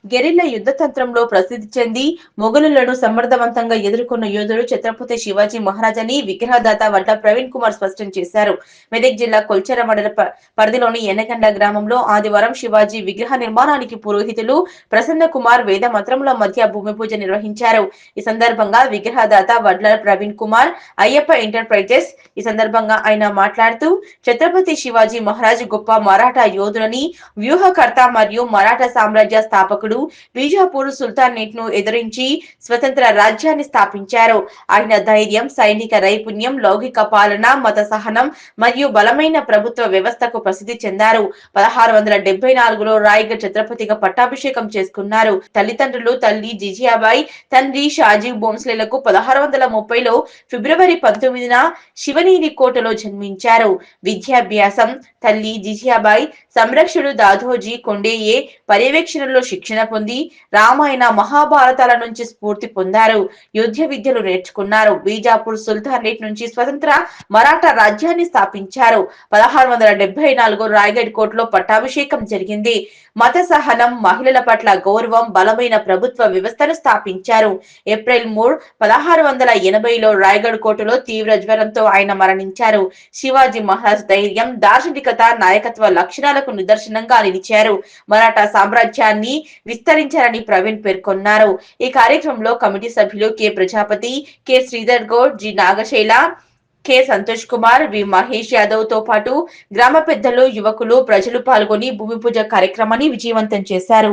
Guerrilla యుద్ధ తంత్రంలో ప్రసిద్ధి చెంది మొఘలులను సమర్థవంతంగా ఎదుర్కొన్న యోధుడు ఛత్రపతి శివాజీ మహారాజ్ అని విగ్రహదాత వడ్ల ప్రవీణ్ కుమార్ స్పష్టం చేశారు. మెదక్ జిల్లా కొల్చెర మండల పరిధిలోని ఎన్నగండ గ్రామంలో ఆదివారం శివాజీ విగ్రహ నిర్మాణానికి పురోహితులు ప్రసన్న కుమార్ వేద మంత్రముల మధ్య భూమి పూజ నిర్వహించారు. ఈ సందర్భంగా విగ్రహదాత వడ్ల ప్రవీణ్ కుమార్ అయ్యప్ప ఎంటర్ప్రైజెస్ ఈ సందర్భంగా ఆయన మాట్లాడుతూ ఛత్రపతి శివాజీ మహారాజ్ గొప్ప మరాఠా యోధులని, వ్యూహకర్త మరియు మరాఠా సామ్రాజ్య స్థాపకుడు, బీజాపూర్ సుల్తానేట్ ను ఎదిరించి స్వతంత్ర రాజ్యాన్ని స్థాపించారు. ఆయన ధైర్యం, సైనిక నైపుణ్యం, లౌకిక పాలన, మత సహనం మరియు బలమైన ప్రభుత్వ వ్యవస్థకు ప్రసిద్ధి చెందారు. 1674లో రాయగఢ్ ఛత్రపతిగా పట్టాభిషేకం చేసుకున్నారు. తల్లిదండ్రులు తల్లి జిజియాబాయి, తండ్రి షాజీ భోంస్లేలకు 1630లో ఫిబ్రవరి 19న శివనేరి కోటలో జన్మించారు. విద్యాభ్యాసం తల్లి జిజియాబాయి సంరక్షకుడు దాదోజీ కొండేయే పర్యవేక్షణలో శిక్షణ పొంది రామాయణ మహాభారతాల నుంచి స్ఫూర్తి పొందారు. యుద్ధ విద్యలు నేర్చుకున్నారు. బీజాపూర్ సుల్తానేట్ నుంచి స్వతంత్ర మరాఠా రాజ్యాన్ని స్థాపించారు. 1674 రాయగఢ్ కోటలో పట్టాభిషేకం జరిగింది. మత సహనం, మహిళల పట్ల గౌరవం, బలమైన ప్రభుత్వ వ్యవస్థను స్థాపించారు. ఏప్రిల్ 3, 1680లో రాయగఢ్ కోటలో తీవ్ర జ్వరంతో ఆయన మరణించారు. శివాజీ మహారాజ్ ధైర్యం, దార్శనికత, నాయకత్వ లక్షణాలకు నిదర్శనంగా నిలిచారు. మరాఠా సామ్రాజ్యాన్ని విస్తరించారని ప్రవీణ్ పేర్కొన్నారు. ఈ కార్యక్రమంలో కమిటీ సభ్యులు K Prajapati, K Sridhar Goud, G Nagashaila, K Santosh Kumar, V Mahesh Yadav తో పాటు గ్రామ పెద్దలు, యువకులు, ప్రజలు పాల్గొని భూమి పూజ కార్యక్రమాన్ని విజయవంతం చేశారు.